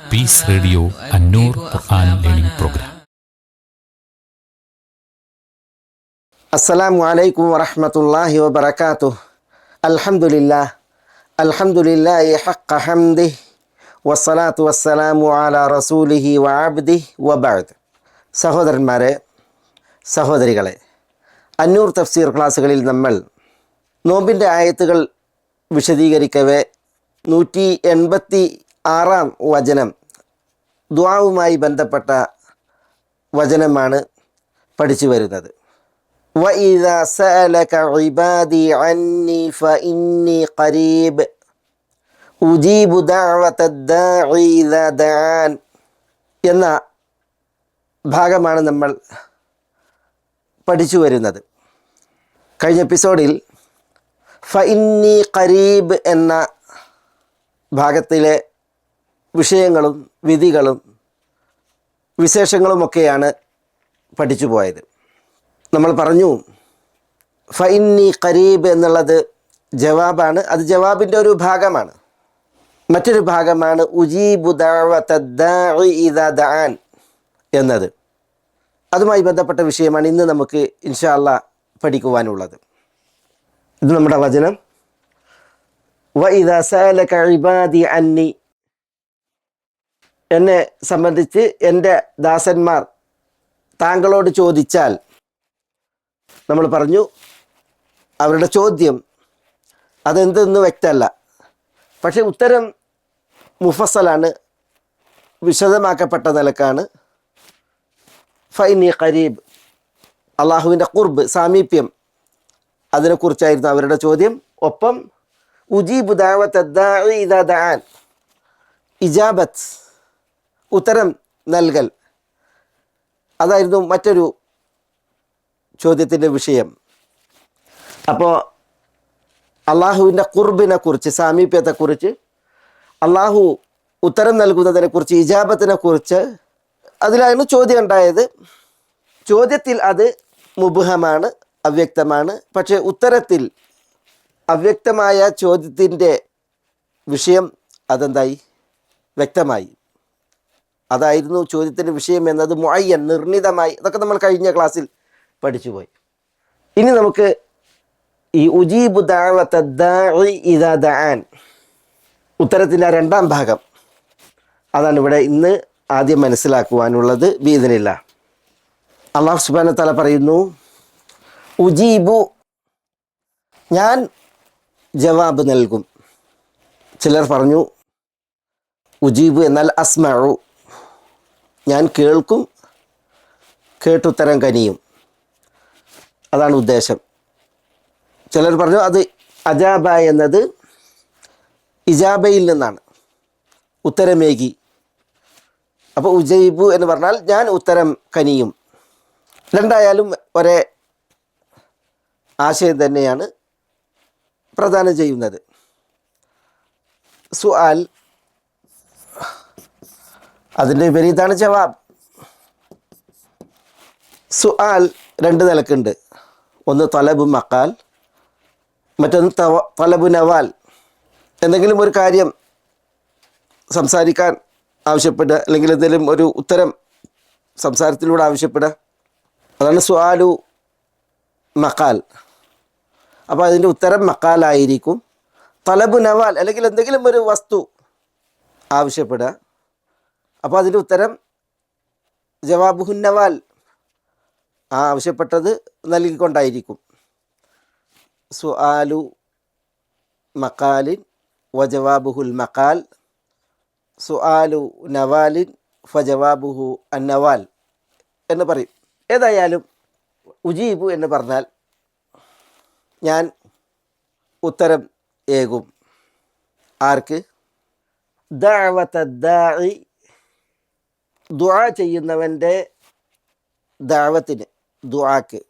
Piece radio അന്നൂർ ഖുർആൻ learning programme. അസ്സലാമു അലൈക്കും വറഹ്മത്തുള്ളാഹി വബറകാതുഹു. അൽഹംദുലില്ലാഹി ഹഖ്ഖ ഹംദിഹി വസ്സലാത്തു വസ്സലാമു അലാ റസൂലിഹി വഅബ്ദിഹി വബഅദ്. സഹോദരന്മാരെ, സഹോദരികളെ, അന്നൂർ തഫ്സീർ ക്ലാസ്സുകളിൽ നമ്മൾ നോമ്പിൻ്റെ ആയത്തുകൾ വിശദീകരിക്കവേ 186 വചനം ദുആവുമായി ബന്ധപ്പെട്ട വചനമാണ് പഠിച്ചു വരുന്നത്. وَإِذَا سَأَلَكَ عِبَادِي عَنِّي فَإِنِّي قَرِيبٌ أُجِيبُ دَعْوَةَ الدَّاعِ إِذَا دَعَانِ എന്ന ഭാഗമാണ് നമ്മൾ പഠിച്ചു വരുന്നത്. കഴിഞ്ഞ എപ്പിസോഡിൽ ഫഇന്നി ഖരീബ് എന്ന ഭാഗത്തിലെ വിഷയങ്ങളും വിധികളും വിശേഷങ്ങളുമൊക്കെയാണ് പഠിച്ചു പോയത്. നമ്മൾ പറഞ്ഞു ഫഇന്നി ഖരീബ് എന്നുള്ളത് ജവാബാണ്. അത് ജവാബിൻ്റെ ഒരു ഭാഗമാണ്. മറ്റൊരു ഭാഗമാണ് ഉജീബു ദഅവത ദാഇ ഇദാ ദഅൻ എന്നത്. അതുമായി ബന്ധപ്പെട്ട വിഷയമാണ് ഇന്ന് നമുക്ക് ഇൻഷാ അല്ലാഹ് പഠിക്കുവാനുള്ളത്. ഇത് നമ്മുടെ വചനം. വഇദാ സഅലക ഇബാദി അന്നി, എന്നെ സംബന്ധിച്ച് എൻ്റെ ദാസന്മാർ താങ്കളോട് ചോദിച്ചാൽ, നമ്മൾ പറഞ്ഞു അവരുടെ ചോദ്യം അതെന്തെന്ന് വ്യക്തമല്ല, പക്ഷേ ഉത്തരം മുഫസ്സലാണ്, വിശദമാക്കപ്പെട്ട നിലക്കാണ്. ഫഇന്നി ഖരീബ്, അള്ളാഹുവിൻ്റെ ഖുർബ്, സാമീപ്യം, അതിനെക്കുറിച്ചായിരുന്നു അവരുടെ ചോദ്യം. ഒപ്പം ഉജീബു ദഅവത ദാഇ ഇദാ ദഅൻ, ഇജാബത്ത്, ഉത്തരം നൽകൽ, അതായിരുന്നു മറ്റൊരു ചോദ്യത്തിൻ്റെ വിഷയം. അപ്പോൾ അള്ളാഹുവിൻ്റെ ഖുർബിനെ കുറിച്ച്, സാമീപ്യത്തെക്കുറിച്ച്, അള്ളാഹു ഉത്തരം നൽകുന്നതിനെക്കുറിച്ച്, ഇജാബത്തിനെക്കുറിച്ച് അതിലായിരുന്നു ചോദ്യം ഉണ്ടായത്. ചോദ്യത്തിൽ അത് മുബ്ഹമാണ്, അവ്യക്തമാണ്. പക്ഷേ ഉത്തരത്തിൽ അവ്യക്തമായ ചോദ്യത്തിൻ്റെ വിഷയം അതെന്തായി? വ്യക്തമായി. അതായിരുന്നു ചോദ്യത്തിൻ്റെ വിഷയം എന്നത് മുഅയ്യൻ, നിർണിതമായി. അതൊക്കെ നമ്മൾ കഴിഞ്ഞ ക്ലാസ്സിൽ പഠിച്ചുപോയി. ഇനി നമുക്ക് ഈ ഉജീബു ദഅവത ദാഇ ഇദാ ദഅൻ, ഉത്തരത്തിൻ്റെ രണ്ടാം ഭാഗം, അതാണ് ഇവിടെ ഇന്ന് ആദ്യം മനസ്സിലാക്കുവാനുള്ളത് ബിഇദ്നില്ലാഹ്. അല്ലാഹു സുബ്ഹാനഹു വ തആല പറയുന്നു, ഉജീബു, ഞാൻ ജവാബ് നൽകും. ചിലർ പറഞ്ഞു ഉജീബു എന്നാൽ അസ്മഉ, ഞാൻ കേൾക്കും, കേട്ടുത്തരം കനിയും, അതാണ് ഉദ്ദേശം. ചിലർ പറഞ്ഞു അത് അജാബ എന്നത് ഇജാബയിൽ നിന്നാണ്, ഉത്തരമേകി. അപ്പോൾ ഉജൈബു എന്ന് പറഞ്ഞാൽ ഞാൻ ഉത്തരം കനിയും. രണ്ടായാലും ഒരേ ആശയം തന്നെയാണ് പ്രദാനം ചെയ്യുന്നത്. സുആൽ, അതിൻ്റെ വിപരീതമാണ് ജവാബ്. സുആൽ രണ്ട് നിലക്കുണ്ട്. ഒന്ന് തലബു മക്കാൽ, മറ്റൊന്ന് തലബു നവാൽ. എന്തെങ്കിലും ഒരു കാര്യം സംസാരിക്കാൻ ആവശ്യപ്പെടുക, അല്ലെങ്കിൽ എന്തെങ്കിലും ഒരു ഉത്തരം സംസാരത്തിലൂടെ ആവശ്യപ്പെടുക, അതാണ് സുആലു മക്കാൽ. അപ്പോൾ അതിൻ്റെ ഉത്തരം മക്കാലായിരിക്കും. തലബു നവാൽ, അല്ലെങ്കിൽ എന്തെങ്കിലും ഒരു വസ്തു ആവശ്യപ്പെടുക, അപ്പോൾ അതിൻ്റെ ഉത്തരം ജവാബുഹുൻ നവാൽ, ആ ആവശ്യപ്പെട്ടത് നൽകിക്കൊണ്ടായിരിക്കും. സുആലു മക്കാലിൻ വജവാബുഹുൽ മക്കാൽ, സുആലു നവാലിൻ ഫജവാബുഹു അന്നവാൽ എന്ന് പറയും. ഏതായാലും ഉജീബു എന്ന് പറഞ്ഞാൽ ഞാൻ ഉത്തരം ഏകും. ആർക്ക്? ദഅവത ദാഇ, ദുആ ചെയ്യുന്നവൻ്റെ ദഅവത്തിന്, ദുആക്ക്.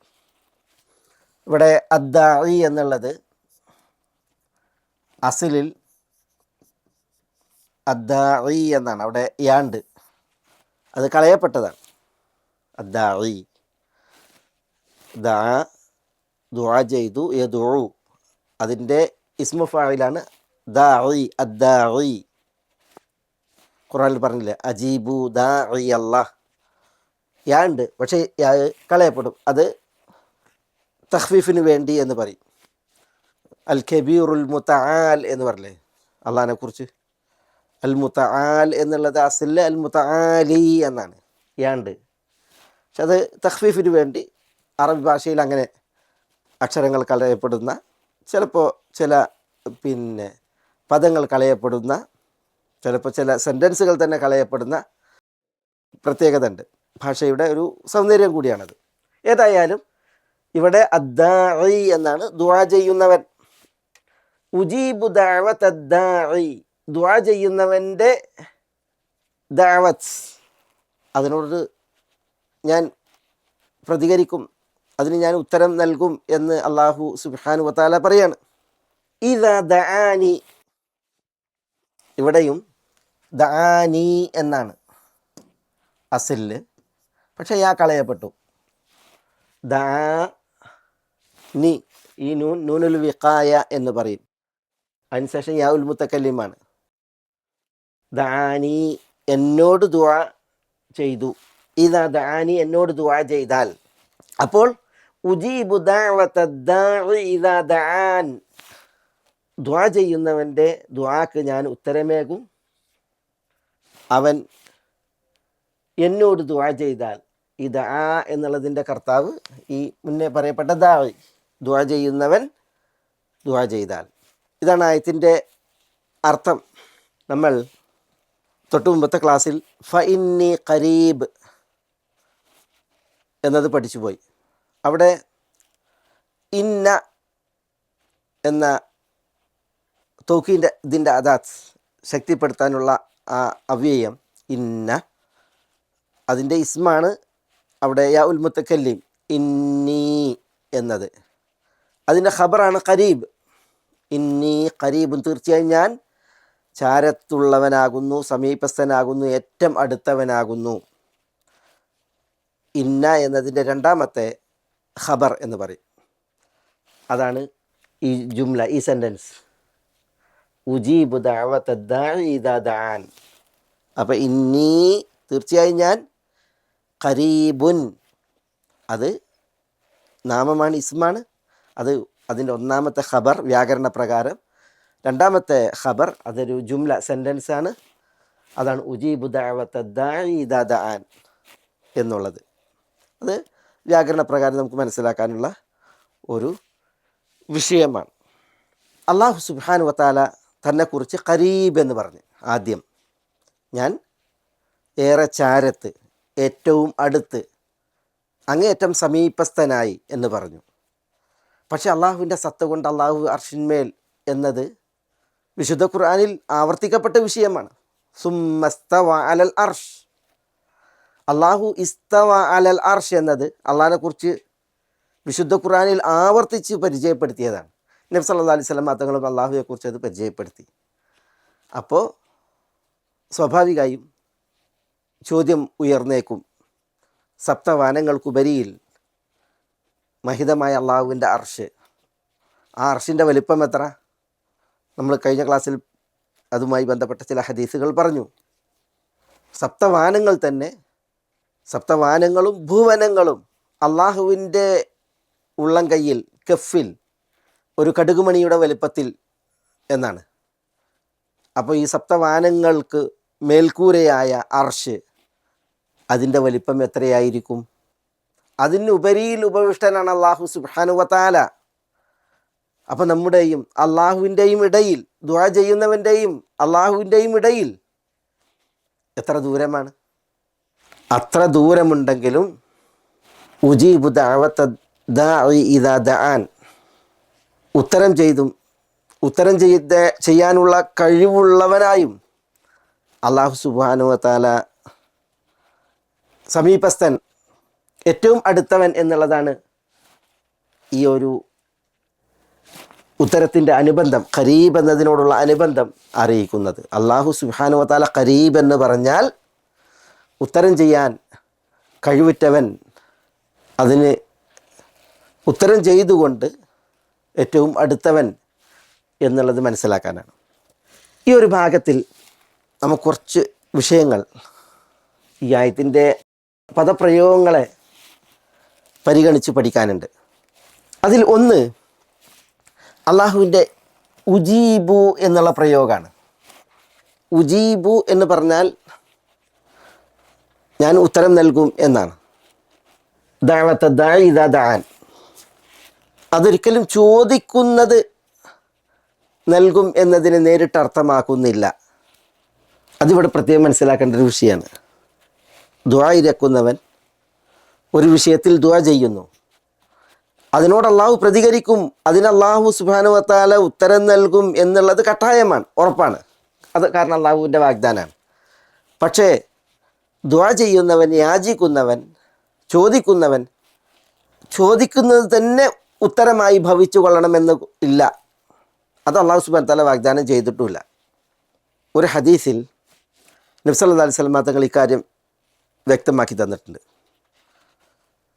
ഇവിടെ അദ്ദാഇ എന്നുള്ളത് അസ്ലിൽ അദ്ദാഇ എന്നാണ്, അവിടെ യാണ്ട്, അത് കളയപ്പെട്ടതാണ്. അദ്ദാഇ, ദഅ, ദുആ ചെയ്തു, യദുഉ, അതിൻ്റെ ഇസ്മു ഫായിലാണ് ദാഇ, അദ്ദാഇ. ഖുർആനിൽ പറഞ്ഞില്ലേ അജീബു ദാഇ അല്ലാഹ്. യാ ഉണ്ട്, പക്ഷേ യാ കളയപ്പെടും. അത് തഖ്ഫീഫിന് വേണ്ടി എന്ന് പറയും. അൽ കബീറുൽ മുതആൽ എന്ന് പറഞ്ഞില്ലേ അള്ളാഹിനെ കുറിച്ച്. അൽ മുതആൽ എന്നുള്ളത് അസ്ലിൽ അൽ മുതആലി എന്നാണ്. യാ ഉണ്ട്, പക്ഷെ അത് തഖ്ഫീഫിന് വേണ്ടി അറബി ഭാഷയിൽ അങ്ങനെ അക്ഷരങ്ങൾ കളയപ്പെടുന്ന, ചിലപ്പോൾ ചില പദങ്ങൾ കളയപ്പെടുന്ന, ചിലപ്പോൾ ചില സെൻറ്റൻസുകൾ തന്നെ കളയപ്പെടുന്ന പ്രത്യേകത ഉണ്ട്. ഭാഷയുടെ ഒരു സൗന്ദര്യം കൂടിയാണത്. ഏതായാലും ഇവിടെ അദ്ദാഇ എന്നാണ് ദുആ ചെയ്യുന്നവൻ. ഉജീബു ദഅവത അദ്ദാഇ, ദുആ ചെയ്യുന്നവൻ്റെ ദഅവത്ത്, അതിനോട് ഞാൻ പ്രതികരിക്കും, അതിന് ഞാൻ ഉത്തരം നൽകും എന്ന് അല്ലാഹു സുബ്ഹാനഹു വ തആല പറയാണ്. ഇദാ ദആനി, ഇവിടെയും ദആനി എന്നാണ് അസ്ലിൽ, പക്ഷേ യാ കളയപ്പെട്ടു. ദഅനി, ഈ നൂനുൽ വിഖായ എന്ന് പറയും. അതിനുശേഷം യാ ഉൽ മുത്തക്കല്ലിമാണ്. ദഅനി, എന്നോട് ദുആ ചെയ്തു. ഇദാ ദഅനി, എന്നോട് ദുആ ചെയ്താൽ. അപ്പോൾ ഉജീബു ദഅവത ദാഇ ഇദാ ദഅൻ, ദുആ ചെയ്യുന്നവൻ്റെ ദുആക്ക് ഞാൻ ഉത്തരമേകും, അവൻ എന്നോട് ദുആ ചെയ്താൽ. ഈ ദആ എന്നുള്ളതിൻ്റെ കർത്താവ് ഈ മുന്നേ പറയപ്പെട്ട ദാഇ, ദുആ ചെയ്യുന്നവൻ ദുആ ചെയ്താൽ. ഇതാണ് ആയത്തിൻ്റെ അർത്ഥം. നമ്മൾ തൊട്ടു മുമ്പത്തെ ക്ലാസ്സിൽ ഫഇന്നി ഖരീബ് എന്നത് പഠിച്ചുപോയി. അവിടെ ഇന്ന എന്ന തൗക്കീൻ്റെ ഇതിൻ്റെ അദാത്ത് ശക്തിപ്പെടുത്താനുള്ള ആ അവ്യയം ഇന്ന, അതിൻ്റെ ഇസ്മാണ് അവിടെ യാ ഉൽ മുത്തക്കല്ലിം ഇന്നി എന്നത്. അതിൻ്റെ ഖബറാണ് ഖരീബ്. ഇന്നി ഖരീബുൻ, തീർച്ചയായും ഞാൻ ചാരത്തുള്ളവനാകുന്നു, സമീപസ്ഥനാകുന്നു, ഏറ്റവും അടുത്തവനാകുന്നു. ഇന്ന എന്നതിൻ്റെ രണ്ടാമത്തെ ഖബർ എന്ന് പറയും. അതാണ് ഈ ജുംല, ഈ സെൻറ്റൻസ്. ഉജീബു ദഅവത ദാഇ ഇദാ ദഅൻ. അപ്പം ഇന്നി, തീർച്ചയായും ഞാൻ, ഖരീബുൻ, അത് നാമമാണ്, ഇസ്മാണ്. അത് അതിൻ്റെ ഒന്നാമത്തെ ഖബർ വ്യാകരണ പ്രകാരം. രണ്ടാമത്തെ ഖബർ അതൊരു ജുംല സെൻറ്റൻസാണ്. അതാണ് ഉജീബു ദഅവത ദാഇ ഇദാ ദഅൻ എന്നുള്ളത്. അത് വ്യാകരണ പ്രകാരം നമുക്ക് മനസ്സിലാക്കാനുള്ള ഒരു വിഷയമാണ്. അല്ലാഹു സുബ്ഹാനഹു വ തആല തന്നെക്കുറിച്ച് ഖരീബ് എന്ന് പറഞ്ഞു. ആദ്യം ഞാൻ ഏറെ ചാരത്ത്, ഏറ്റവും അടുത്ത്, അങ്ങേയറ്റം സമീപസ്ഥനായി എന്ന് പറഞ്ഞു. പക്ഷെ അള്ളാഹുവിൻ്റെ സത്ത കൊണ്ട് അള്ളാഹു അർഷിന്മേൽ എന്നത് വിശുദ്ധ ഖുർആനിൽ ആവർത്തിക്കപ്പെട്ട വിഷയമാണ്. സുമ്മസ്തവ അലൽ അർഷ്, അള്ളാഹു ഇസ്തവ അലൽ അർഷ് എന്നത് അള്ളാഹിനെ കുറിച്ച് വിശുദ്ധ ഖുർആനിൽ ആവർത്തിച്ച് പരിചയപ്പെടുത്തിയതാണ്. നബി സല്ലല്ലാഹു അലൈഹി വസല്ലം തങ്ങളും അള്ളാഹുവെ കുറിച്ച് അത് പരിചയപ്പെടുത്തി. അപ്പോൾ സ്വാഭാവികമായും ചോദ്യം ഉയർന്നേക്കും, സപ്തവാനങ്ങൾക്കുപരിയിൽ മഹിതമായ അള്ളാഹുവിൻ്റെ അർഷ്, ആ അർഷിൻ്റെ വലിപ്പം എത്ര? നമ്മൾ കഴിഞ്ഞ ക്ലാസ്സിൽ അതുമായി ബന്ധപ്പെട്ട ചില ഹദീസുകൾ പറഞ്ഞു. സപ്തവാനങ്ങൾ തന്നെ, സപ്തവാനങ്ങളും ഭൂവനങ്ങളും അള്ളാഹുവിൻ്റെ ഉള്ളം കയ്യിൽ, കഫിൽ, ഒരു കടുകുമണിയുടെ വലിപ്പത്തിൽ എന്നാണ്. അപ്പോൾ ഈ സപ്തവാനങ്ങൾക്ക് മേൽക്കൂരയായ അർഷ്, അതിൻ്റെ വലിപ്പം എത്രയായിരിക്കും? അതിനുപരിയിൽ ഉപവിഷ്ടനാണ് അള്ളാഹു സുബ്ഹാനഹു വ തആല. അപ്പം നമ്മുടെയും അള്ളാഹുവിൻ്റെയും ഇടയിൽ, ദുആ ചെയ്യുന്നവൻ്റെയും അള്ളാഹുവിൻ്റെയും ഇടയിൽ എത്ര ദൂരമാണ്? അത്ര ദൂരമുണ്ടെങ്കിലും ഉജീബു ദഅവത ദാഇ ഇദാ ദഅൻ, ഉത്തരം ചെയ്യാനുള്ള കഴിവുള്ളവനായും അള്ളാഹു സുബ്ഹാനഹു വ തആല സമീപസ്ഥൻ, ഏറ്റവും അടുത്തവൻ എന്നുള്ളതാണ് ഈ ഒരു ഉത്തരത്തിൻ്റെ അനുബന്ധം, ഖരീബ് എന്നതിനോടുള്ള അനുബന്ധം അറിയിക്കുന്നത്. അള്ളാഹു സുബ്ഹാനഹു വ തആല ഖരീബ് എന്ന് പറഞ്ഞാൽ ഉത്തരം ചെയ്യാൻ കഴിവുറ്റവൻ, അതിന് ഉത്തരം ചെയ്തുകൊണ്ട് ഏറ്റവും അടുത്തവൻ എന്നുള്ളത് മനസ്സിലാക്കാനാണ്. ഈ ഒരു ഭാഗത്തിൽ നമുക്ക് കുറച്ച് വിഷയങ്ങൾ ഈ ആയത്തിൻ്റെ പദപ്രയോഗങ്ങളെ പരിഗണിച്ച് പഠിക്കാനുണ്ട്. അതിൽ ഒന്ന് അള്ളാഹുവിൻ്റെ ഉജീബു എന്നുള്ള പ്രയോഗമാണ്. ഉജീബു എന്ന് പറഞ്ഞാൽ ഞാൻ ഉത്തരം നൽകും എന്നാണ്. ദഅവത ദാഇ ഇദാ ദഅൻ, അതൊരിക്കലും ചോദിക്കുന്നത് നൽകും എന്നതിനെ നേരിട്ട് അർത്ഥമാക്കുന്നില്ല. അതിവിടെ പ്രത്യേകം മനസ്സിലാക്കേണ്ട ഒരു വിഷയമാണ്. ദുആ ഇരക്കുന്നവൻ ഒരു വിഷയത്തിൽ ദുആ ചെയ്യുന്നു, അതിനോട് അള്ളാഹു പ്രതികരിക്കും, അതിന് അള്ളാഹു സുബ്ഹാനഹു വ തആല ഉത്തരം നൽകും എന്നുള്ളത് കട്ടായമാണ്, ഉറപ്പാണ്. അത് കാരണം അള്ളാഹുവിൻ്റെ വാഗ്ദാനമാണ്. പക്ഷേ ദുആ ചെയ്യുന്നവൻ, യാചിക്കുന്നവൻ, ചോദിക്കുന്നവൻ ചോദിക്കുന്നത് തന്നെ ഉത്തരമായി ഭവിച്ചു കൊള്ളണമെന്ന് ഇല്ല. അത് അള്ളാഹു സുബ്ഹാനഹു വ തആല വാഗ്ദാനം ചെയ്തിട്ടുമില്ല. ഒരു ഹദീസിൽ നബി സല്ലല്ലാഹു അലൈഹി വസല്ലം തങ്ങൾ ഇക്കാര്യം വ്യക്തമാക്കി തന്നിട്ടുണ്ട്.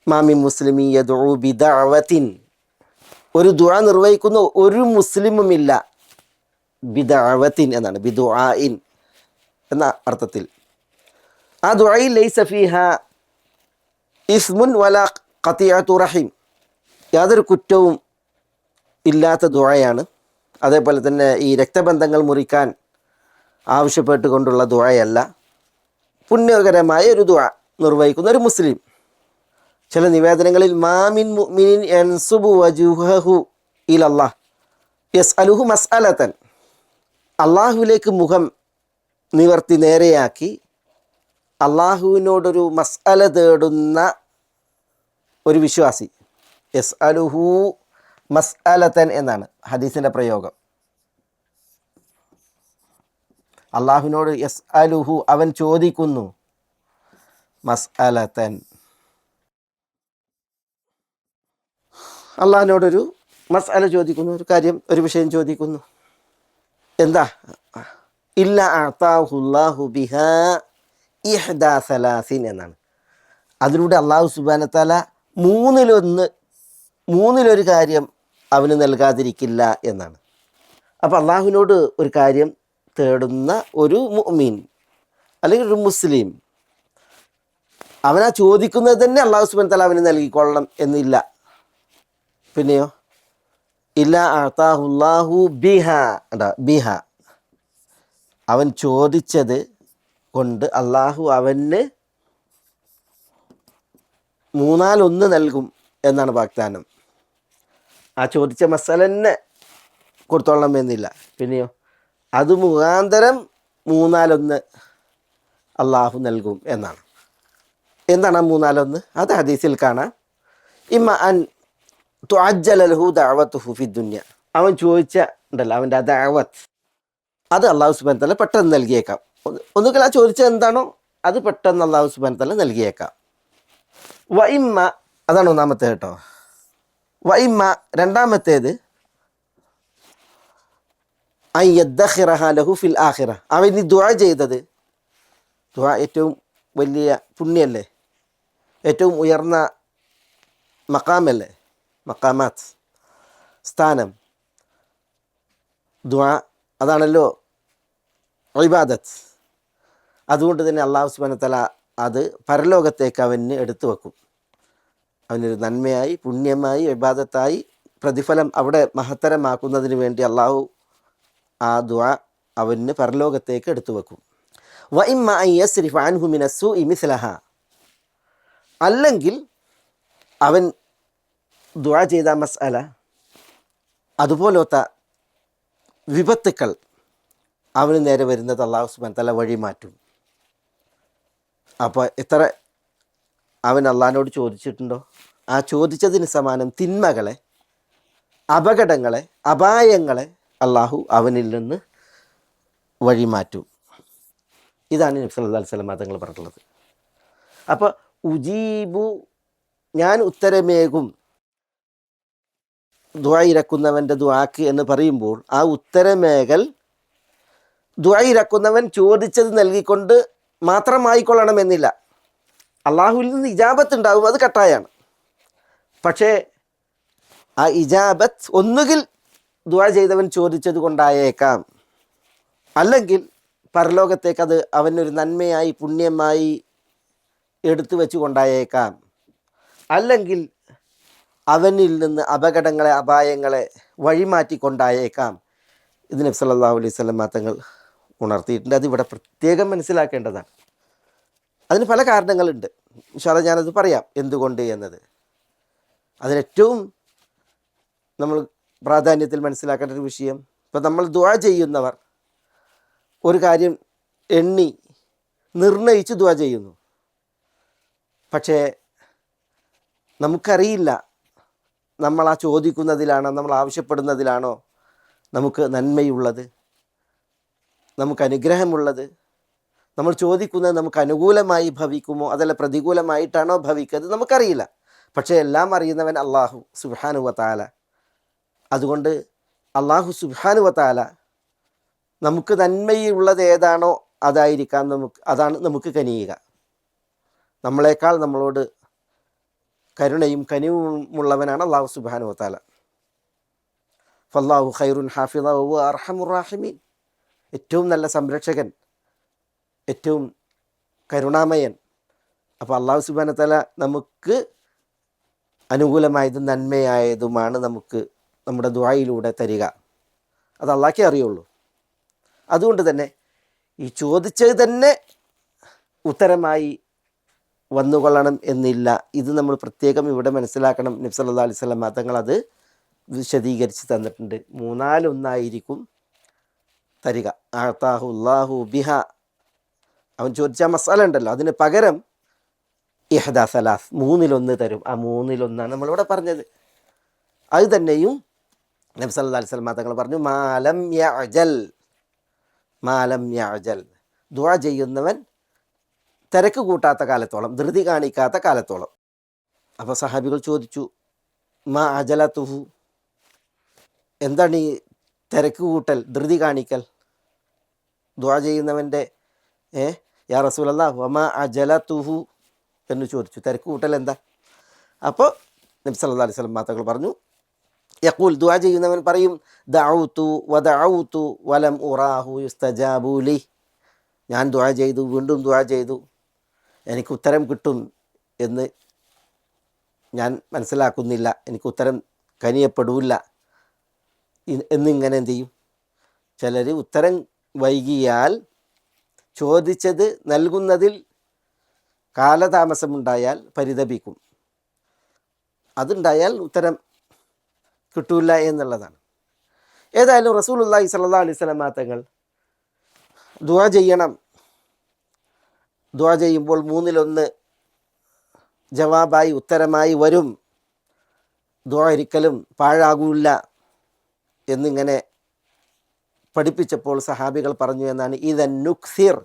മാമി മുസ്ലിമി യദ്ഉ ബിദഅവത്തിൻ, ഒരു ദുആ നിർവഹിക്കുന്ന ഒരു മുസ്ലിമുമില്ല, ബിദഅവത്തിൻ എന്നാണ്, ബിദുആഇൻ എന്ന അർത്ഥത്തിൽ. ആ ദുആയിൽ ലൈസ ഫീഹാ ഇസ്മുൻ വലാ ഖതിഅതു റഹീം, യാതൊരു കുറ്റവും ഇല്ലാത്ത ദുആയാണ്. അതേപോലെ തന്നെ ഈ രക്തബന്ധങ്ങൾ മുറിക്കാൻ ആവശ്യപ്പെട്ടുകൊണ്ടുള്ള ദുആയല്ല, പുണ്യകരമായ ഒരു ദുആ നിർവഹിക്കുന്ന ഒരു മുസ്ലിം. ചില നിവേദനങ്ങളിൽ മാമിൻ മുഅ്മിനിൻ യൻസുബു വജുഹഹു ഇലല്ലാഹ് യസ്അലുഹു മസ്അലതൻ, അള്ളാഹുവിലേക്ക് മുഖം നിവർത്തി നേരെയാക്കി അള്ളാഹുവിനോടൊരു മസ്അല തേടുന്ന ഒരു വിശ്വാസി. യസ്അലുഹു മസ്അലതൻ എന്നാണ് ഹദീസിൻ്റെ പ്രയോഗം. അള്ളാഹുവിനോട് യസ്അലുഹു, അവൻ ചോദിക്കുന്നു, മസ്അലതൻ, അള്ളാഹിനോടൊരു മസ്അല ചോദിക്കുന്നു, ഒരു കാര്യം, ഒരു വിഷയം ചോദിക്കുന്നു. എന്താ? ഇല്ല അഅതാഹുല്ലാഹു ബിഹാ ഇഹ്ദാ സലാസിൻ എന്നാണ്. അതിലൂടെ അള്ളാഹു സുബ്ഹാനഹു വ തആല മൂന്നിലൊരു കാര്യം അവന് നൽകാതിരിക്കില്ല എന്നാണ്. അപ്പോൾ അള്ളാഹുവിനോട് ഒരു കാര്യം തേടുന്ന ഒരു മുഅ്മിൻ അല്ലെങ്കിൽ ഒരു മുസ്ലിം, അവനാ ചോദിക്കുന്നത് തന്നെ അള്ളാഹു സുബ്ഹാനഹു വ തആല അവന് നൽകിക്കൊള്ളണം എന്നില്ല. പിന്നെയോ ഇല്ല അഅതാഹുല്ലാഹു ബിഹാ, ബിഹ, അവൻ ചോദിച്ചത് കൊണ്ട് അള്ളാഹു അവന് 1/3 നൽകും എന്നാണ് വാഗ്ദാനം. ആ ചോദിച്ച മസല തന്നെ കൊടുത്തോളണം എന്നില്ല. പിന്നെയോ അത് മുഖാന്തരം 1/3 അള്ളാഹു നൽകും എന്നാണ്. എന്താണ് ആ 1/3? അത് ഹദീസിൽ കാണാം. ഇമ്മ അൻ തുഅജ്ജല ലഹു ദഅവതുഹു ഫിദ്ദുനിയ, അവൻ ചോദിച്ച ഉണ്ടല്ലോ അവൻ്റെ ആ ദഅവത്ത്, അത് അള്ളാഹു സുബ്ഹാനഹു വ തആല പെട്ടെന്ന് നൽകിയേക്കാം. ഒന്നുകിൽ ആ ചോദിച്ചത് എന്താണോ അത് പെട്ടെന്ന് അള്ളാഹു സുബ്ഹാനഹു വ തആല നൽകിയേക്കാം. വ ഇമ്മ, അതാണ് ഒന്നാമത്തേത് കേട്ടോ. വ ഇമ്മ, രണ്ടാമത്തേത്, അൻ യദ്ഖിറഹ ലഹു ഫിൽ ആഖിറ, അവൻ ഈ ദുആ ചെയ്തത്, ദുആ ഏറ്റവും വലിയ പുണ്യല്ലേ, ഏറ്റവും ഉയർന്ന മഖാമല്ലേ, മഖാമാത്ത്, സ്ഥാനം, ദുആ അതാണല്ലോ ഇബാദത്ത്. അതുകൊണ്ട് തന്നെ അള്ളാഹു സുബ്ഹാനഹു വ തആല അത് പരലോകത്തേക്ക് അവന് എടുത്തു വെക്കും. അവനൊരു നന്മയായി, പുണ്യമായി, ഇബാദത്തായി പ്രതിഫലം അവിടെ മഹത്തരമാക്കുന്നതിന് വേണ്ടി അള്ളാഹു ആ ദുആ അവന് പരലോകത്തേക്ക് എടുത്തു വെക്കും. വ ഇമ്മ അൻ യസ്രിഫ അൻഹു മിനസ്സൂഇ മിസ്ലഹ, അല്ലെങ്കിൽ അവൻ ദുആ ചെയ്ത മസ്അല അതുപോലത്തെ വിപത്തുക്കൾ അവന് നേരെ വരുന്നത് അള്ളാഹു സുബ്ഹാനഹു വ തആല വഴി മാറ്റും. അപ്പോൾ എത്ര അവൻ അള്ളാഹിനോട് ചോദിച്ചിട്ടുണ്ടോ, ആ ചോദിച്ചതിന് സമാനം തിന്മകളെ, അപകടങ്ങളെ, അപായങ്ങളെ അള്ളാഹു അവനിൽ നിന്ന് വഴി മാറ്റും. ഇതാണ് നബി സല്ലല്ലാഹു അലൈഹി വസല്ലം തങ്ങൾ പറഞ്ഞിട്ടുള്ളത്. അപ്പോൾ ഉജീബു, ഞാൻ ഉത്തരമേകും ദുആ ഇരക്കുന്നവൻ്റെ ദുആക്ക് എന്ന് പറയുമ്പോൾ ആ ഉത്തരമേകൽ ദുആ ഇരക്കുന്നവൻ ചോദിച്ചത് നൽകിക്കൊണ്ട് മാത്രമായിക്കൊള്ളണമെന്നില്ല. അള്ളാഹുവിൽ നിന്ന് ഇജാബത്ത് ഉണ്ടാകും, അത് കട്ടായാണ്. പക്ഷേ ആ ഇജാബത്ത് ഒന്നുകിൽ ദുആ ചെയ്തവൻ ചോദിച്ചത് കൊണ്ടായേക്കാം, അല്ലെങ്കിൽ പരലോകത്തേക്ക് അത് അവനൊരു നന്മയായി പുണ്യമായി എടുത്തു വെച്ച് കൊണ്ടായേക്കാം. അല്ലെങ്കിൽ അവനിൽ നിന്ന് അപകടങ്ങളെ അപായങ്ങളെ വഴിമാറ്റിക്കൊണ്ടായേക്കാം. ഇത് നബി സല്ലല്ലാഹു അലൈഹി വസല്ലം തങ്ങൾ ഉണർത്തിയിട്ടുണ്ട്. അതിവിടെ പ്രത്യേകം മനസ്സിലാക്കേണ്ടതാണ്. അതിന് പല കാരണങ്ങളുണ്ട്. ഇൻഷാ അല്ലാഹ് ഞാനത് പറയാം എന്തുകൊണ്ട് എന്നത്. അതിലേറ്റവും നമ്മൾ പ്രാധാന്യത്തിൽ മനസ്സിലാക്കേണ്ട ഒരു വിഷയം, ഇപ്പം നമ്മൾ ദുആ ചെയ്യുന്നവർ ഒരു കാര്യം എണ്ണി നിർണയിച്ച് ദുആ ചെയ്യുന്നു. പക്ഷേ നമുക്കറിയില്ല നമ്മൾ ആ ചോദിക്കുന്നതിലാണോ നമ്മൾ ആവശ്യപ്പെടുന്നതിലാണോ നമുക്ക് നന്മയുള്ളത്, നമുക്ക് അനുഗ്രഹമുള്ളത്, നമ്മൾ ചോദിക്കുന്നത് നമുക്ക് അനുകൂലമായി ഭവിക്കുമോ അതല്ല പ്രതികൂലമായിട്ടാണോ ഭവിക്കുന്നത് നമുക്കറിയില്ല. പക്ഷേ എല്ലാം അറിയുന്നവൻ അള്ളാഹു സുബ്ഹാനഹു വ തആല. അതുകൊണ്ട് അള്ളാഹു സുബ്ഹാനഹു വ തആല നമുക്ക് നന്മയുള്ളത് ഏതാണോ അതായിരിക്കാം അതാണ് നമുക്ക് കനിയുക. നമ്മളെക്കാൾ നമ്മളോട് കരുണയും കനിവുമുള്ളവനാണ് അള്ളാഹു സുബ്ഹാനഹു വ തആല. ഫല്ലാഹു ഖൈറുൻ ഹാഫിള വഹുവ അർഹമുർ റാഹിമീൻ. ഏറ്റവും നല്ല സംരക്ഷകൻ, ഏറ്റവും കരുണാമയൻ. അപ്പോൾ അള്ളാഹു സുബ്ഹാനഹു വ തആല നമുക്ക് അനുകൂലമായതും നന്മയായതുമാണ് നമുക്ക് നമ്മുടെ ദുആയിലൂടെ തരിക. അത് അള്ളാഹ്ക്കേ അറിയുള്ളൂ. അതുകൊണ്ട് തന്നെ ഈ ചോദിച്ചത് തന്നെ ഉത്തരമായി വന്നുകൊള്ളണം എന്നില്ല. ഇത് നമ്മൾ പ്രത്യേകം ഇവിടെ മനസ്സിലാക്കണം. നബി സല്ലല്ലാഹു അലൈഹി വസല്ലം തങ്ങൾ അത് വിശദീകരിച്ച് തന്നിട്ടുണ്ട്. 1/4 തരിക. അഅതാഹു അല്ലാഹു ബിഹ, അവൻ ചോദിച്ച മസാല ഉണ്ടല്ലോ അതിന് പകരം ഇഹ്ദാ സലാസ്, 1/3 തരും. ആ 1/3 നമ്മളിവിടെ പറഞ്ഞത്. അത് തന്നെയും നബി സല്ലല്ലാഹു അലൈഹി വസല്ലം തങ്ങൾ പറഞ്ഞു, മാലം യഅജൽ, ദുആ ചെയ്യുന്നവൻ തിരക്ക് കൂട്ടാത്ത കാലത്തോളം, ധൃതി കാണിക്കാത്ത കാലത്തോളം. അപ്പോൾ സഹാബികൾ ചോദിച്ചു, മാ അജലതുഹു, എന്താണ് ഈ തിരക്ക് കൂട്ടൽ, ധൃതി കാണിക്കൽ ദുആ ചെയ്യുന്നവൻ്റെ? യാ റസൂലല്ലാഹ് വമാ അജലതുഹു എന്ന് ചോദിച്ചു. തിരക്ക് കൂട്ടൽ എന്താ? അപ്പോൾ നബി സല്ലല്ലാഹു അലൈഹി വസല്ലം തങ്ങൾ പറഞ്ഞു, യഖൂൽ, ദുആ ചെയ്യുന്നവൻ പറയും, ദഅഉതു വദഅഉതു വലം ഉറാഹു യുസ്തജാബു ലി, ഞാൻ ദുആ ചെയ്തു, വീണ്ടും ദുആ ചെയ്തു, എനിക്ക് ഉത്തരം കിട്ടും എന്ന് ഞാൻ മനസ്സിലാക്കുന്നില്ല, എനിക്ക് ഉത്തരം കനിയപ്പെടില്ല എന്നിങ്ങനെ എന്തു ചെയ്യും? ചിലർ ഉത്തരം വൈകിയാൽ ചോദിച്ചത് നൽകുന്നതിൽ കാലതാമസമുണ്ടായാൽ പരിതപിക്കും. അതുണ്ടായാൽ ഉത്തരം കിട്ടൂല എന്നുള്ളതാണ്. ഏതായാലും റസൂലുള്ളാഹി സ്വല്ലല്ലാഹു അലൈഹി വസല്ലം തങ്ങൾ ദുആ ചെയ്യണം, ദുആ ചെയ്യുമ്പോൾ 1/3 ജവാബായി ഉത്തരമായി വരും, ദുആ ഒരിക്കലും പാഴാകൂല്ല എന്നിങ്ങനെ പഠിപ്പിച്ചപ്പോൾ സഹാബികൾ പറഞ്ഞു എന്നാണ്, ഇദൻ നുക്സിർ,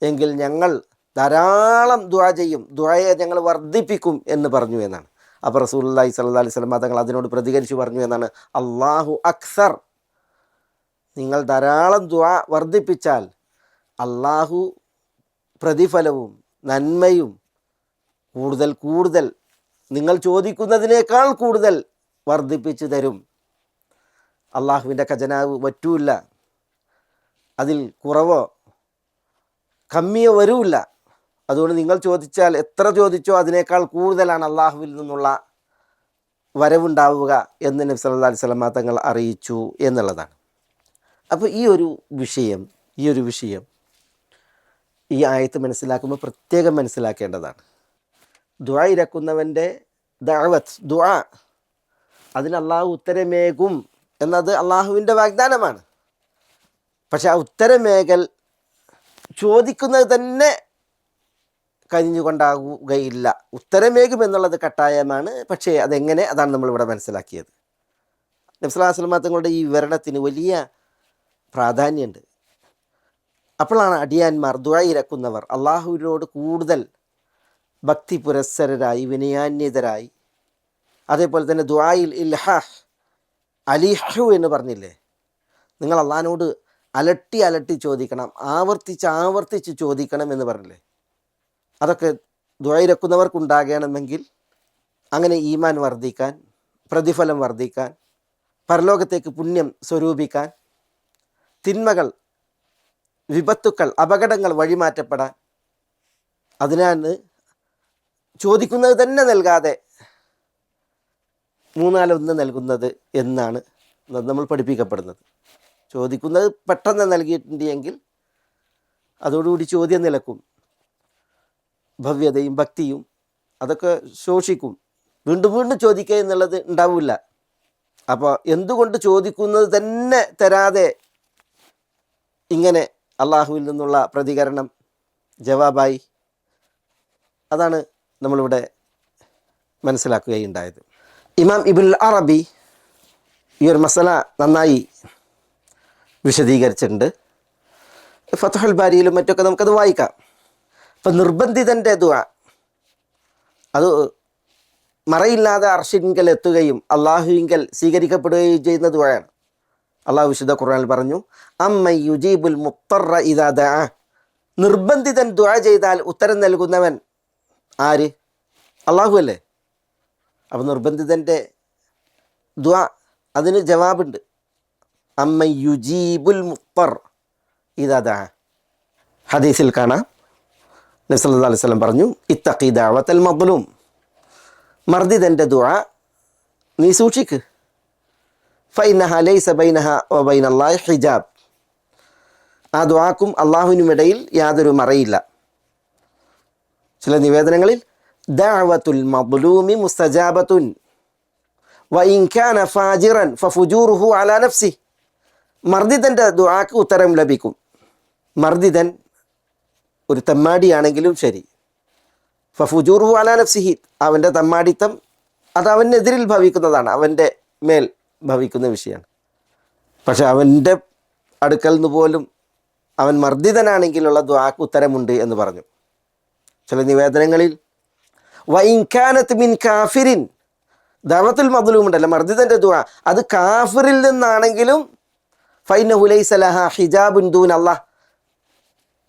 എങ്കിൽ ഞങ്ങൾ ധാരാളം ദുആ ചെയ്യും, ദുആയെ ഞങ്ങൾ വർദ്ധിപ്പിക്കും എന്ന് പറഞ്ഞു എന്നാണ്. അപ്പോൾ റസൂലുള്ളാഹി സ്വല്ലല്ലാഹു അലൈഹി വസല്ലം തങ്ങൾ അതിനോട് പ്രതികരിച്ചു പറഞ്ഞു എന്നാണ്, അല്ലാഹു അക്സർ, നിങ്ങൾ ധാരാളം ദുആ വർദ്ധിപ്പിച്ചാൽ അള്ളാഹു പ്രതിഫലവും നന്മയും കൂടുതൽ നിങ്ങൾ ചോദിക്കുന്നതിനേക്കാൾ കൂടുതൽ വർദ്ധിപ്പിച്ചു തരും. അള്ളാഹുവിൻ്റെ ഖജനാവ് വറ്റൂല്ല, അതിൽ കുറവോ കമ്മിയോ വരൂല്ല. അതുകൊണ്ട് നിങ്ങൾ ചോദിച്ചാൽ എത്ര ചോദിച്ചോ അതിനേക്കാൾ കൂടുതലാണ് അള്ളാഹുവിൽ നിന്നുള്ള വരവുണ്ടാവുക എന്ന് നബി സല്ലല്ലാഹു അലൈഹി വസല്ലം തങ്ങൾ അറിയിച്ചു എന്നുള്ളതാണ്. അപ്പോൾ ഈ ഒരു വിഷയം ഈ ആയത്ത് മനസ്സിലാക്കുമ്പോൾ പ്രത്യേകം മനസ്സിലാക്കേണ്ടതാണ്. ദുആ ഇരക്കുന്നവൻ്റെ ദഅവത്ത്, ദുആ, അതിന് അള്ളാഹു ഉത്തരമേകും എന്നത് അള്ളാഹുവിൻ്റെ വാഗ്ദാനമാണ്. പക്ഷെ ആ ഉത്തരമേകൽ ചോദിക്കുന്നത് തന്നെ കഴിഞ്ഞുകൊണ്ടാകുകയില്ല. ഉത്തരമേകുമെന്നുള്ളത് കട്ടായമാണ്. പക്ഷേ അതെങ്ങനെ, അതാണ് നമ്മളിവിടെ മനസ്സിലാക്കിയത്. നബി സല്ലല്ലാഹു അലൈഹി വസല്ലം തങ്ങളുടെ ഈ വിവരണത്തിന് വലിയ പ്രാധാന്യമുണ്ട്. അപ്പോഴാണ് അടിയാന്മാർ, ദുആ ഇരക്കുന്നവർ അള്ളാഹുവിനോട് കൂടുതൽ ഭക്തി പുരസ്സരരായി, വിനയാന്യതരായി, അതേപോലെ തന്നെ ദുആയിൽ ഇൽഹാഹ്, അലിഹു എന്ന് പറഞ്ഞില്ലേ, നിങ്ങൾ അള്ളാഹിനോട് അലട്ടി ചോദിക്കണം, ആവർത്തിച്ച് ചോദിക്കണം എന്ന് പറഞ്ഞില്ലേ, അതൊക്കെ ദുആ ഇരക്കുന്നവർക്കുണ്ടാകണമെങ്കിൽ അങ്ങനെ ഈമാൻ വർദ്ധിക്കാൻ, പ്രതിഫലം വർദ്ധിക്കാൻ, പരലോകത്തേക്ക് പുണ്യം സ്വരൂപിക്കാൻ, തിന്മകൾ വിപത്തുക്കൾ, അപകടങ്ങൾ വഴിമാറ്റപ്പെടാൻ. അതിനാണ് ചോദിക്കുന്നത് തന്നെ നൽകാതെ മൂന്നാലൊന്ന് നൽകുന്നത് എന്നാണ് നമ്മൾ പഠിപ്പിക്കപ്പെടുന്നത്. ചോദിക്കുന്നത് പെട്ടെന്ന് നൽകിയിട്ടുണ്ടെങ്കിൽ അതോടുകൂടി ചോദ്യം നിലക്കും, ഭവ്യതയും ഭക്തിയും അതൊക്കെ ശോഷിക്കും. വീണ്ടും വീണ്ടും ചോദിക്കുക എന്നുള്ളത് ഉണ്ടാവില്ല. അപ്പോൾ എന്തുകൊണ്ട് ചോദിക്കുന്നത് തന്നെ തരാതെ ഇങ്ങനെ അള്ളാഹുവിൽ നിന്നുള്ള പ്രതികരണം ജവാബായി? അതാണ് നമ്മളിവിടെ മനസ്സിലാക്കുകയുണ്ടായത്. ഇമാം ഇബ്നുൽ അറബി ഈ ഒരു മസല നന്നായി വിശദീകരിച്ചിട്ടുണ്ട്. ഫത്ഹുൽ ബാരിയിലും മറ്റൊക്കെ നമുക്കത് വായിക്കാം. അപ്പം നിർബന്ധിതൻ്റെ ദുആ അത് മറയില്ലാതെ അർശിങ്കൽ എത്തുകയും അള്ളാഹുവിങ്കൽ സ്വീകരിക്കപ്പെടുകയും ചെയ്യുന്ന ദുആയാണ്. അള്ളാഹു വിശുദ്ധ ഖുർആനിൽ പറഞ്ഞു, അമ്മൻ യുജീബുൽ മുത്തറ ഇദാ ദഅ. നിർബന്ധിതൻ ദുആ ചെയ്താൽ ഉത്തരം നൽകുന്നവൻ ആര്? അള്ളാഹു അല്ലേ. അപ്പോൾ നിർബന്ധിതൻ്റെ ദുആ അതിന് ജവാബുണ്ട്. അമ്മൻ യുജീബുൽ മുത്തർ ഇദാ ദഅ. ഹദീസിൽ കാണാം, നബി സല്ലല്ലാഹു അലൈഹി വസല്ലം പറഞ്ഞു, ഇത്തഖി ദഅവത്തൽ മദ്ലൂം. മർദിദൻ്റെ ദുആ നീ സൂക്ഷിക്ക്. ഫഇന്നഹാ ലൈസ ബൈനഹാ വബൈനല്ലാഹി ഹിജാബ്. ആ ദുആക്കും അള്ളാഹുവിനുമിടയിൽ യാതൊരു മറയില്ല. ചില നിവേദനങ്ങളിൽ ദഅവത്തുൽ മദ്ലൂമി മുസ്തജാബത്തുൻ വഇൻ കാന ഫാജിറൻ ഫഫുജൂറുഹു അലാ നഫ്സി. മർദിദൻ്റെ ദുആക്ക് ഉത്തരം ലഭിക്കും. മർദിദൻ ഒരു തെമ്മാടിയാണെങ്കിലും ശരി, ഫഫുജൂറുഹു അലാ നഫ്സിഹി, അവൻ്റെ തെമ്മാടിത്തം അത് അവനെതിരിൽ ഭവിക്കുന്നതാണ്, അവൻ്റെ മേൽ ഭവിക്കുന്ന വിഷയമാണ്. പക്ഷെ അവൻ്റെ അടുക്കൽ നിന്ന് പോലും അവൻ മർദിതനാണെങ്കിലുള്ള ദുആക്ക് ഉത്തരമുണ്ട് എന്ന് പറഞ്ഞു. ചില നിവേദനങ്ങളിൽ വഇൻ കാനത് മിൻ കാഫിരിൻ, ദഅവത്തുൽ മദ്ലൂം ഉണ്ടല്ലോ, മർദിതൻ്റെ ദുആ അത് കാഫിറിൽ നിന്നാണെങ്കിലും ഫഇന്നഹു ലൈസ ലഹാ ഹിജാബുൻ ദൂന അല്ലാഹ്,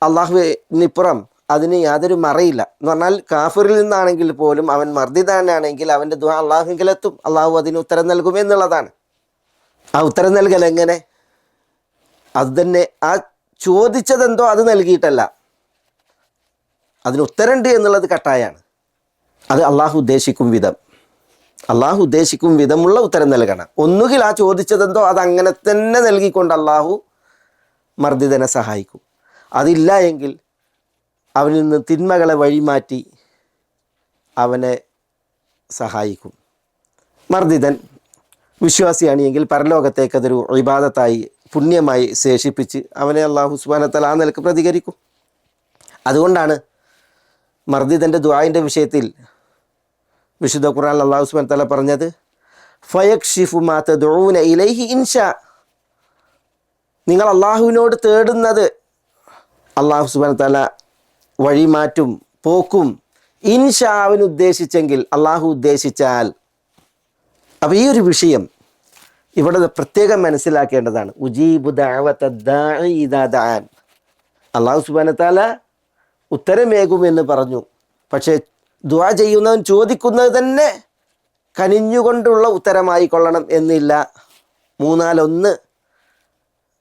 അള്ളാഹുവിനിപ്പുറം അതിന് യാതൊരു മറയില്ല. എന്ന് പറഞ്ഞാൽ കാഫിറിൽ നിന്നാണെങ്കിൽ പോലും അവൻ മർദിതാനാണെങ്കിൽ അവൻ്റെ ദുആ അള്ളാഹുവിങ്കലെത്തും, അള്ളാഹു അതിന് ഉത്തരം നൽകുമെന്നുള്ളതാണ്. ആ ഉത്തരം നൽകൽ എങ്ങനെ? അത് തന്നെ ആ ചോദിച്ചതെന്തോ അത് നൽകിയിട്ടല്ല, അതിന് ഉത്തരമുണ്ട് എന്നുള്ളത് കട്ടായാണ്. അത് അള്ളാഹു ഉദ്ദേശിക്കും വിധം, അള്ളാഹു ഉദ്ദേശിക്കും വിധമുള്ള ഉത്തരം നൽകണം. ഒന്നുകിൽ ആ ചോദിച്ചതെന്തോ അത് അങ്ങനെ തന്നെ നൽകിക്കൊണ്ട് അള്ളാഹു മർദിതനെ സഹായിക്കും. അതില്ല എങ്കിൽ അവനിൽ നിന്ന് തിന്മകളെ വഴിമാറ്റി അവനെ സഹായിക്കും. മർദിതൻ വിശ്വാസിയാണെങ്കിൽ പരലോകത്തേക്ക് അതൊരു ഇബാദത്തായി പുണ്യമായി ശേഷിപ്പിച്ച് അവനെ അള്ളാഹു സുബ്ഹാനഹു വ തആല ആ നിലക്ക് പ്രതികരിക്കും. അതുകൊണ്ടാണ് മർദിതൻ്റെ ദുആഇൻ്റെ വിഷയത്തിൽ വിശുദ്ധ ഖുർആനിൽ അള്ളാഹു സുബ്ഹാനഹു വ തആല പറഞ്ഞത്, ഫയക്ഷിഫു മാ തദ്ഊന ഇലൈഹി ഇൻഷാ. നിങ്ങൾ അള്ളാഹുവിനോട് തേടുന്നത് അള്ളാഹു സുബ്ഹാനഹു വ തആല വഴിമാറ്റും, പോക്കും. ഇൻഷാ, അവൻ ഉദ്ദേശിച്ചെങ്കിൽ, അള്ളാഹു ഉദ്ദേശിച്ചാൽ. അപ്പോൾ ഈ ഒരു വിഷയം ഇവിടെ പ്രത്യേകം മനസ്സിലാക്കേണ്ടതാണ്. ഉജീബു ദഅവത ദാഇ ഇദാ ദഅൻ. അള്ളാഹു സുബ്ഹാനഹു വ തആല ഉത്തരമേകുമെന്ന് പറഞ്ഞു. പക്ഷേ ദുആ ചെയ്യുന്നവൻ ചോദിക്കുന്നത് തന്നെ കനിഞ്ഞുകൊണ്ടുള്ള ഉത്തരമായി കൊള്ളണം എന്നില്ല. മൂന്നാലൊന്ന്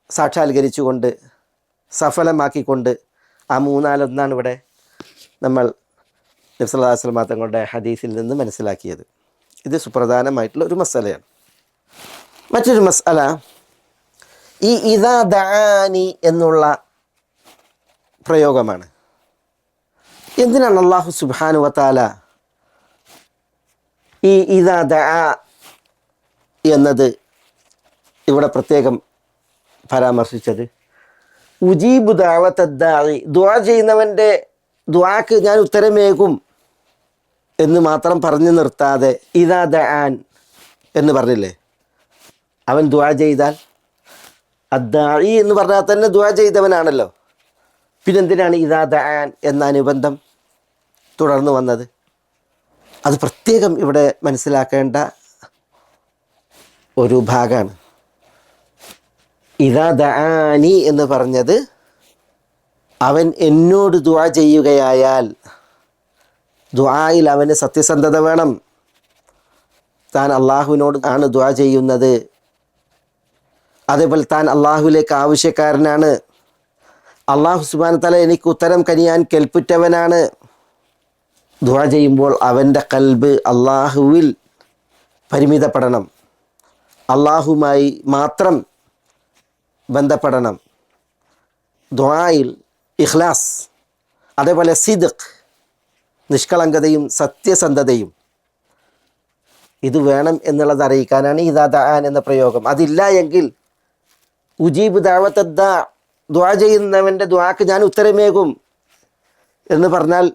സാക്ഷാത്കരിച്ചുകൊണ്ട് സഫലമാക്കിക്കൊണ്ട്, ആ മൂന്നാലൊന്നാണ് ഇവിടെ നമ്മൾ നബി സല്ലല്ലാഹു അലൈഹി വസല്ലം തങ്ങളുടെ ഹദീസിൽ നിന്ന് മനസ്സിലാക്കിയത്. ഇത് സുപ്രധാനമായിട്ടുള്ള ഒരു മസലയാണ്. മറ്റൊരു മസല ഈ ഇദാ ദഅാനി എന്നുള്ള പ്രയോഗമാണ്. എന്തിനാണ് അല്ലാഹു സുബ്ഹാനഹു വ തആല ഈ ഇദാ ദഅ എന്നത് ഇവിടെ പ്രത്യേകം പരാമർശിച്ചത്? ഉജീബു ദഅവത ദാഇ, ദുആ ചെയ്യുന്നവൻ്റെ ദുആക്ക് ഞാൻ ഉത്തരമേകും എന്ന് മാത്രം പറഞ്ഞു നിർത്താതെ ഇദാ ദഅാൻ എന്ന് പറഞ്ഞില്ലേ? അവൻ ദുആ ചെയ്താൽ, അദ്ദാഇ എന്ന് പറഞ്ഞാൽ തന്നെ ദുആ ചെയ്തവനാണല്ലോ. പിന്നെന്തിനാണ് ഇദാ ദഅാൻ എന്ന അനുബന്ധം തുടർന്ന് വന്നത്? അത് പ്രത്യേകം ഇവിടെ മനസ്സിലാക്കേണ്ട ഒരു ഭാഗമാണ്. ഇദാ ദഅാനി എന്ന് പറഞ്ഞത് അവൻ എന്നോട് ദുആ ചെയ്യുകയായാൽ, ദുആയിൽ അവന് സത്യസന്ധത വേണം. താൻ അള്ളാഹുവിനോട് ആണ് ദുആ ചെയ്യുന്നത്, അതേപോലെ താൻ അള്ളാഹുവിലേക്ക് ആവശ്യക്കാരനാണ്, അള്ളാഹു സുബ്ഹാനഹു വ തആല എനിക്ക് ഉത്തരം കനിയാൻ കെൽപ്പുറ്റവനാണ്. ദുആ ചെയ്യുമ്പോൾ അവൻ്റെ കൽബ് അള്ളാഹുവിൽ പരിമിതപ്പെടണം, അള്ളാഹുമായി മാത്രം ബന്ധപ്പെടണം. ദുആയിൽ ഇഖ്ലാസ്, അതേപോലെ സിദ്ഖ്, നിഷ്കളങ്കതയും സത്യസന്ധതയും ഇത് വേണം എന്നുള്ളത് അറിയിക്കാനാണ് ഇദാ ദഅാൻ എന്ന പ്രയോഗം. അതില്ല എങ്കിൽ ഉജീബ് ദഅവത ദാ, ദുആ ചെയ്യുന്നവൻ്റെ ദുആക്ക് ഞാൻ ഉത്തരമേകും എന്ന് പറഞ്ഞാൽ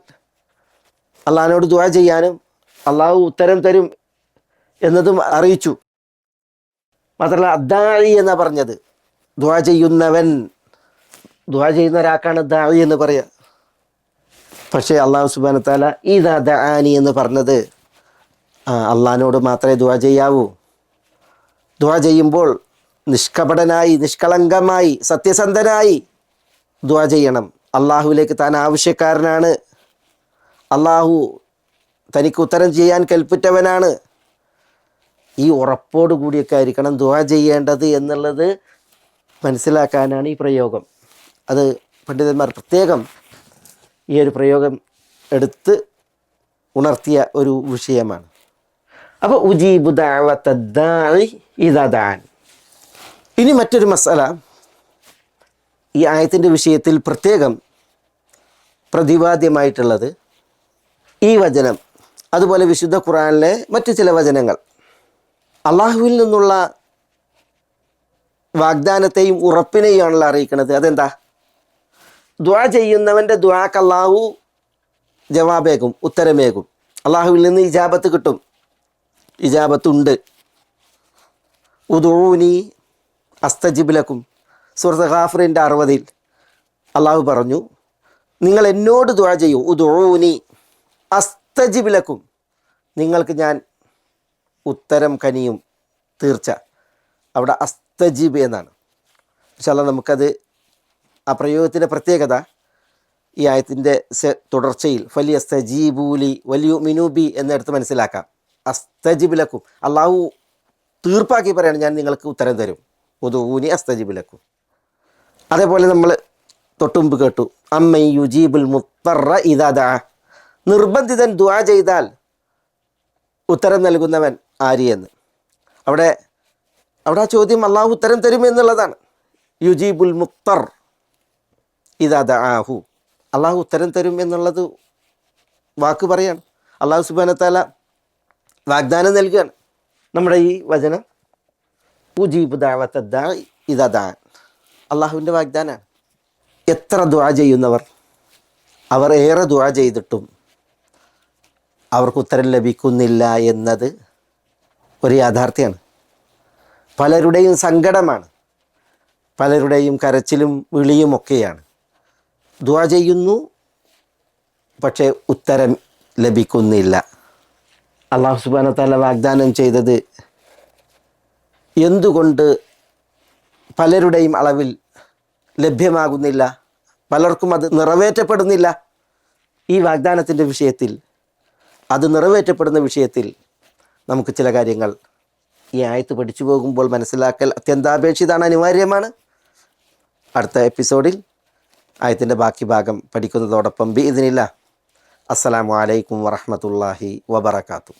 അള്ളാഹിനോട് ദുആ ചെയ്യാനും അള്ളാഹു ഉത്തരം തരും എന്നതും അറിയിച്ചു. മാത്രമല്ല അദ്ദാഇ എന്നാ പറഞ്ഞത്, ദുആ ചെയ്യുന്നവൻ, ദുആ ചെയ്യുന്ന ഒരാൾക്കാണ് ദാഇ എന്ന് പറയുക. പക്ഷേ അള്ളാഹു സുബ്ഹാനഹു വ തആല ഇദാ ദഅാനി എന്ന് പറഞ്ഞത് അള്ളാഹിനോട് മാത്രമേ ദുആ ചെയ്യാവൂ. ദുആ ചെയ്യുമ്പോൾ നിഷ്കപടനായി, നിഷ്കളങ്കമായി, സത്യസന്ധനായി ദുആ ചെയ്യണം. അള്ളാഹുവിലേക്ക് താൻ ആവശ്യക്കാരനാണ്, അള്ളാഹു തനിക്ക് ഉത്തരം ചെയ്യാൻ കൽപ്പിറ്റവനാണ്. ഈ ഉറപ്പോടു കൂടിയൊക്കെ ആയിരിക്കണം ദുആ ചെയ്യേണ്ടത് എന്നുള്ളത് മനസ്സിലാക്കാനാണ് ഈ പ്രയോഗം. അത് പണ്ഡിതന്മാർ പ്രത്യേകം ഈ ഒരു പ്രയോഗം എടുത്ത് ഉണർത്തിയ ഒരു വിഷയമാണ്. അപ്പോൾ ഉജീബു ദഅവത ദാഇ ഇദാ ദഅാൻ. ഇനി മറ്റൊരു മസല, ഈ ആയത്തിൻ്റെ വിഷയത്തിൽ പ്രത്യേകം പ്രതിപാദ്യമായിട്ടുള്ളത് ഈ വചനം, അതുപോലെ വിശുദ്ധ ഖുർആനിലെ മറ്റു ചില വചനങ്ങൾ അള്ളാഹുവിൽ നിന്നുള്ള വാഗ്ദാനത്തെയും ഉറപ്പിനെയുമാണല്ലോ അറിയിക്കുന്നത്. അതെന്താ? ദുആ ചെയ്യുന്നവൻ്റെ ദുആക്ക് അള്ളാഹു ജവാബേകും, ഉത്തരമേകും. അള്ളാഹുവിൽ നിന്ന് ഇജാബത്ത് കിട്ടും, ഇജാബത്തുണ്ട്. ഉദൂനി അസ്തജിബ് ലക്കും, സൂറത്ത് ഗാഫിറിൻ്റെ 60 അള്ളാഹു പറഞ്ഞു, നിങ്ങൾ എന്നോട് ദുആ ചെയ്യൂ. ഉദൂനി അസ്തജിബ് ലക്കും, നിങ്ങൾക്ക് ഞാൻ ഉത്തരം കനിയും, തീർച്ച. അവിടെ അസ്തജിബ് എന്നാണ്. ഇൻഷാ അല്ലാഹ് നമുക്കത് ആ പ്രയോഗത്തിൻ്റെ പ്രത്യേകത ഈ ആയത്തിൻ്റെ തുടർച്ചയിൽ ഫലിയസ്തജീബൂലി വലിയുമിനൂ ബി എന്നെടുത്ത് മനസ്സിലാക്കാം. അസ്തജിബ് ലക്കും, അള്ളാഹു തീർപ്പാക്കി പറയാണ്, ഞാൻ നിങ്ങൾക്ക് ഉത്തരം തരും. ഉദൂനി അസ്തജിബ് ലക്കും. അതേപോലെ നമ്മൾ തൊട്ടുമുമ്പ് കേട്ടു അമ്മൻ യുജീബുൽ മുത്തറ ഇദാ ദഅ, നിർബന്ധിതൻ ദുആ ചെയ്താൽ ഉത്തരം നൽകുന്നവൻ ആര് എന്ന്. അവിടെ ആ ചോദ്യം അള്ളാഹു ഉത്തരം തരും എന്നുള്ളതാണ്. യുജീബുൽ മുത്തർ ഇദാ ദഅാഹു, അള്ളാഹു ഉത്തരം തരും എന്നുള്ളത് വാക്ക് പറയാണ്. അള്ളാഹു സുബ്ഹാനഹു വ തആല വാഗ്ദാനം നൽകുകയാണ്. നമ്മുടെ ഈ വചനം ഉജീബു ദഅവത ദാഇ ഇദാ ദഅാൻ, അള്ളാഹുവിൻ്റെ വാഗ്ദാനമാണ്. എത്ര ദുആ ചെയ്യുന്നവർ, അവർ ഏറെ ദുആ ചെയ്തിട്ടും അവർക്ക് ഉത്തരം ലഭിക്കുന്നില്ല എന്നത് ഒരു യാഥാർത്ഥ്യമാണ്. പലരുടെയും സങ്കടമാണ്, പലരുടെയും കരച്ചിലും വിളിയുമൊക്കെയാണ്. ദുആ ചെയ്യുന്നു, പക്ഷേ ഉത്തരം ലഭിക്കുന്നില്ല. അല്ലാഹു സുബ്ഹാനഹു വ തആല വാഗ്ദാനം ചെയ്തത് എന്തുകൊണ്ട് പലരുടെയും അളവിൽ ലഭ്യമാകുന്നില്ല, പലർക്കും അത് നിറവേറ്റപ്പെടുന്നില്ല? ഈ വാഗ്ദാനത്തിൻ്റെ വിഷയത്തിൽ, അത് നിറവേറ്റപ്പെടുന്ന വിഷയത്തിൽ നമുക്ക് ചില കാര്യങ്ങൾ ഈ ആയത്ത് പഠിച്ചു പോകുമ്പോൾ മനസ്സിലാക്കൽ അത്യന്താപേക്ഷിതമാണ്, അനിവാര്യമാണ്. അടുത്ത എപ്പിസോഡിൽ ആയത്തിൻ്റെ ബാക്കി ഭാഗം പഠിക്കുന്നതോടൊപ്പം ബിഇദ്നില്ലാഹ്. അസ്സലാമു അലൈക്കും വറഹ്മത്തുള്ളാഹി വബറകാതുഹു.